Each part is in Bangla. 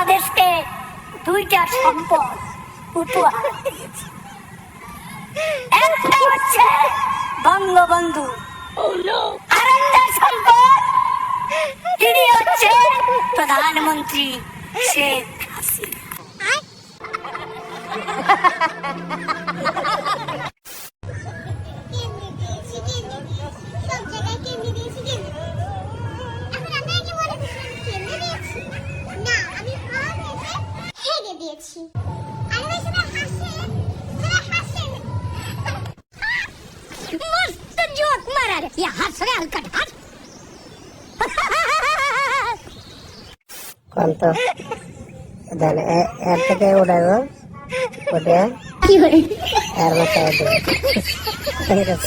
বাংলাদেশকে দুইটা সম্পদ উপহার দিয়েছে। একটা হচ্ছে বঙ্গবন্ধু, আর একটা সম্পদ তিনি হচ্ছে প্রধানমন্ত্রী শেখ হাসিনা। मस्त जोक मारा रे या हंस रे हलकट हंस कौन तो इधर एयर থেকে উড়াবো ওটা কি করে এর মাথায় দেব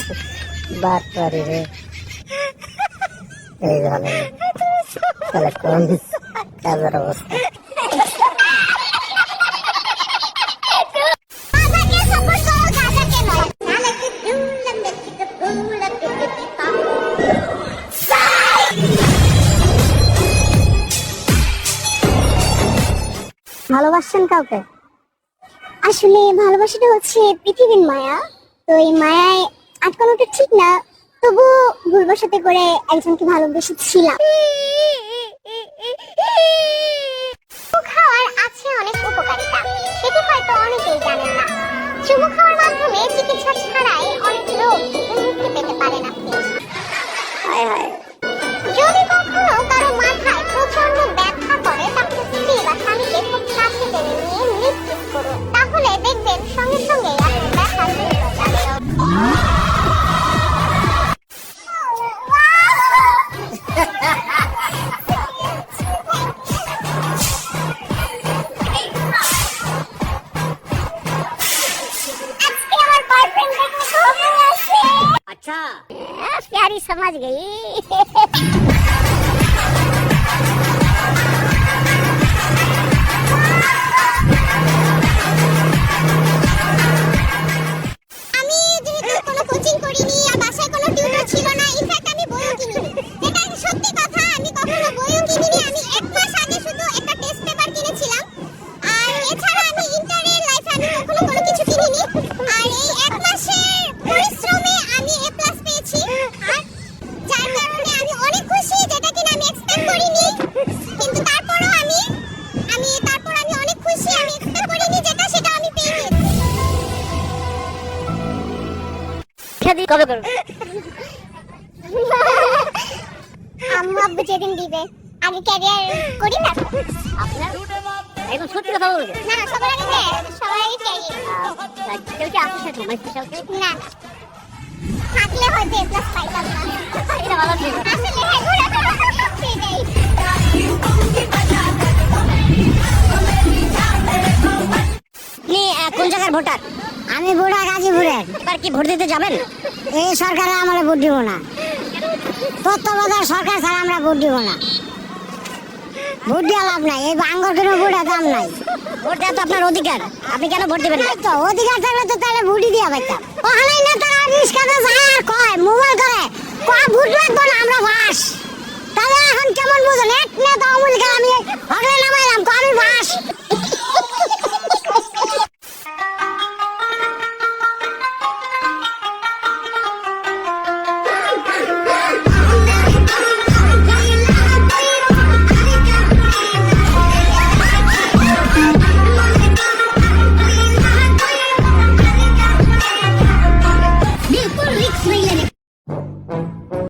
বাত করে রে এই ভালো তাহলে কোন কাজের অবস্থা ভালোবাসছেন কাউকে? আসলে ভালোবাসাটা হচ্ছে পৃথিবীর মায়া, তো এই মায়ায় আটকানোটা ঠিক না, তবু ভুলবশতে করে একজনকে ভালোবেসেছিলাম। চুমু খাওয়ার আছে অনেক উপকারিতা, সেটি হয়তো অনেকেই জানেন না। চুমু খাওয়ার মাধ্যমে চিকিৎসা ছাড়াই অনেক রোগ থেকে মুক্তি পেতে পারেন আপনি। যদি কখনো কারো মাথায় প্রচন্ড ব্যথা করে, তাহলে স্ত্রী বা স্বামীকে খুব কাছে টেনে নিয়ে লিপ কিস করুন, তাহলে দেখবেন সঙ্গে সঙ্গে আপনার ব্যথা দূর হয়ে যাবে। अच्छा प्यारी समझ गई। আমি যেহেতু কোনো কোচিং করিনি আর বাসায় কোনো টিউটর ছিল না, ইনফ্যাক্ট আমি বইও কিনিনি, এটা সত্যি কথা, আমি কখনো বইও কিনিনি। আমি এক মাস আগে শুধু একটা টেস্ট পেপার কিনেছিলাম, আর এছাড়া আমি ইন্টারের লাইফে আমি কখনো কোনো কিছু কিনিনি। আর এই এক মাসের পরিশ্রমে আমি এ প্লাস পেয়েছি, আর যার কারণে আমি অনেক খুশি, যেটা কিনা আমি এক্সপেক্ট করিনি। কিন্তু তারপরও আমি অনেক খুশি, আমি এক্সপেক্ট করিনি যেটা, সেটা আমি পেয়ে গেছি। शादी कब करो? আম্মু আব্বু যেদিন দিবে, আগে ক্যারিয়ার করি না আপনার এখন সত্যি কথা বলবে না না, সবার আগে ক্যারিয়ার। কেউ কি আছে সাথে মানে স্পেশাল কেউ? না থাকলে হয়তো এ প্লাস পাইতাম না। এটা ভালো ছিল। আসলে হ্যাঁ, সেটাই। আপনি কোন জায়গার ভোটার? আমি বুড়া গাজীপুরের। এবার কি ভোট দিতে যাবেন? এই সরকারে আমরা ভোট দিব না, তত্ত্বাবধায়ক সরকার ছাড়া আমরা ভোট দিব না। ভোট দিয়ে লাভ নাই, এই বাঙ্গর কোনো ভোটের দাম নাই। ভোট দেওয়া তো আপনার অধিকার, আপনি কেন ভোট দেবেন না? তো অধিকার থাকলে তো তাহলে ভোটই দিয়া পাইতাম। ওখানে নেতারা রিস্কাতে যায় আর কয় মোবাইল করে কয় ভোট লাগবো না আমরা ফাঁস। তাহলে এখন কেমন বুঝেন, এক নেতা অমূল্য আমি